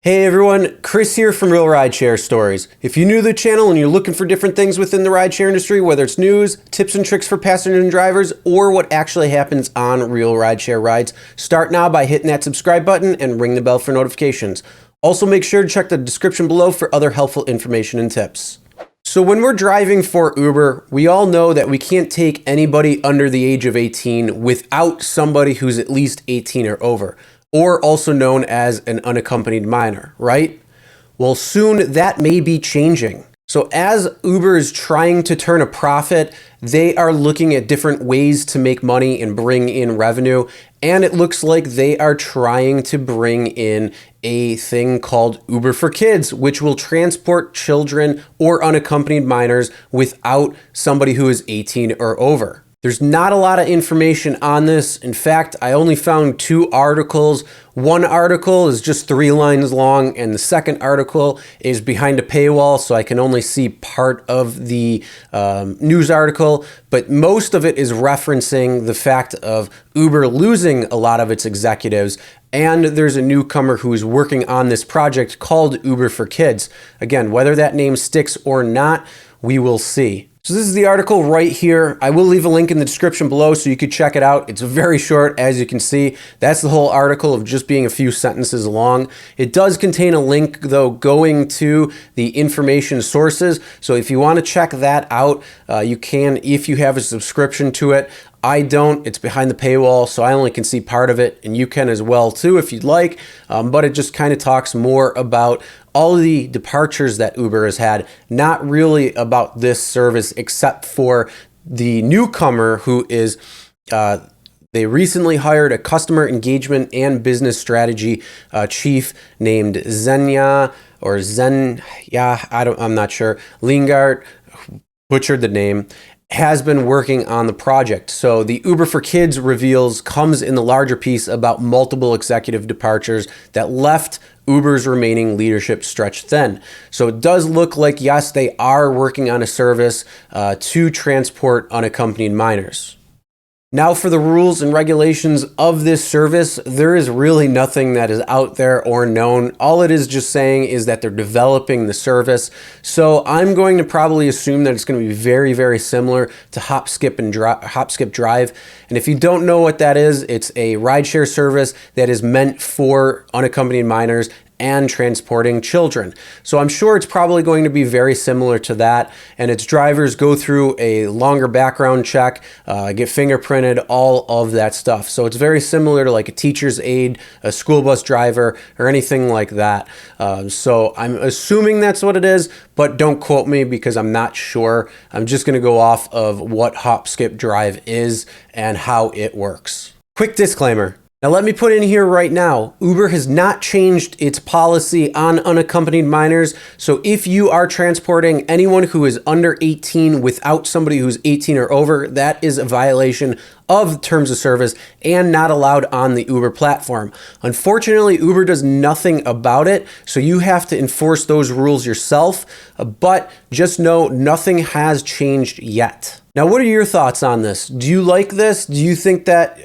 Hey everyone, Chris here from Real Rideshare Stories. If you're new to the channel and you're looking for different things within the rideshare industry, whether it's news, tips and tricks for passengers and drivers, or what actually happens on real rideshare rides, start now by hitting that subscribe button and ring the bell for notifications. Also make sure to check the description below for other helpful information and tips. So when we're driving for Uber, we all know that we can't take anybody under the age of 18 without somebody who's at least 18 or over, or also known as an unaccompanied minor, right? Well, soon that may be changing. So as Uber is trying to turn a profit, they are looking at different ways to make money and bring in revenue. And it looks like they are trying to bring in a thing called Uber for Kids, which will transport children or unaccompanied minors without somebody who is 18 or over. There's not a lot of information on this. In fact, I only found 2 articles. One article is just 3 lines long, and the second article is behind a paywall, so I can only see part of the news article. But most of it is referencing the fact of Uber losing a lot of its executives, and there's a newcomer who is working on this project called Uber for Kids. Again, whether that name sticks or not, we will see. So this is the article right here. I will leave a link in the description below so you could check it out. It's very short, as you can see. That's the whole article of just being a few sentences long. It does contain a link, though, going to the information sources. So if you want to check that out, you can if you have a subscription to it. I don't. It's behind the paywall, so I only can see part of it, and you can as well too if you'd like. But it just kind of talks more about all of the departures that Uber has had, not really about this service except for the newcomer who is, they recently hired a customer engagement and business strategy chief named Zenya, I'm not sure, Lingard, butchered the name, has been working on the project. So the Uber for Kids reveals comes in the larger piece about multiple executive departures that left Uber's remaining leadership stretched thin. So it does look like, yes, they are working on a service to transport unaccompanied minors. Now for the rules and regulations of this service, there is really nothing that is out there or known. All it is just saying is that they're developing the service. So I'm going to probably assume that it's going to be very, very similar to Hop, Skip, Drive. And if you don't know what that is, it's a rideshare service that is meant for unaccompanied minors and transporting children. So I'm sure it's probably going to be very similar to that, and its drivers go through a longer background check, get fingerprinted, all of that stuff. So it's very similar to like a teacher's aide, a school bus driver, or anything like that. So I'm assuming that's what it is, but don't quote me because I'm not sure. I'm just gonna go off of what Hop, Skip, Drive is and how it works. Quick disclaimer. Now let me put in here right now, Uber has not changed its policy on unaccompanied minors. So if you are transporting anyone who is under 18 without somebody who's 18 or over, that is a violation of terms of service and not allowed on the Uber platform. Unfortunately, Uber does nothing about it, so you have to enforce those rules yourself, but just know nothing has changed yet. Now, what are your thoughts on this? Do you like this? Do you think that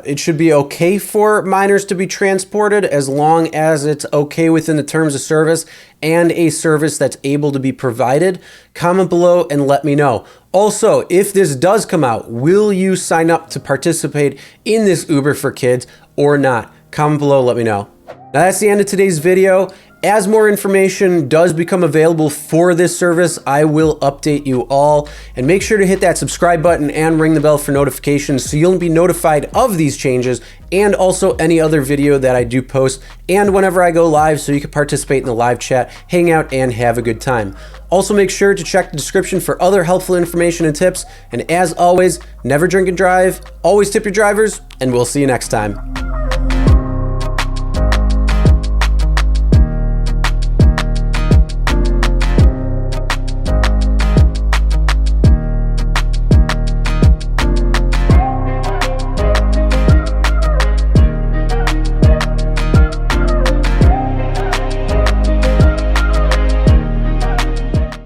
it should be okay for minors to be transported as long as it's okay within the terms of service and a service that's able to be provided? Comment below and let me know. Also, if this does come out, will you sign up to participate in this Uber for Kids or not? Comment below, let me know. Now that's the end of today's video. As more information does become available for this service, I will update you all. And make sure to hit that subscribe button and ring the bell for notifications so you'll be notified of these changes and also any other video that I do post and whenever I go live so you can participate in the live chat, hang out, and have a good time. Also make sure to check the description for other helpful information and tips. And as always, never drink and drive, always tip your drivers, and we'll see you next time.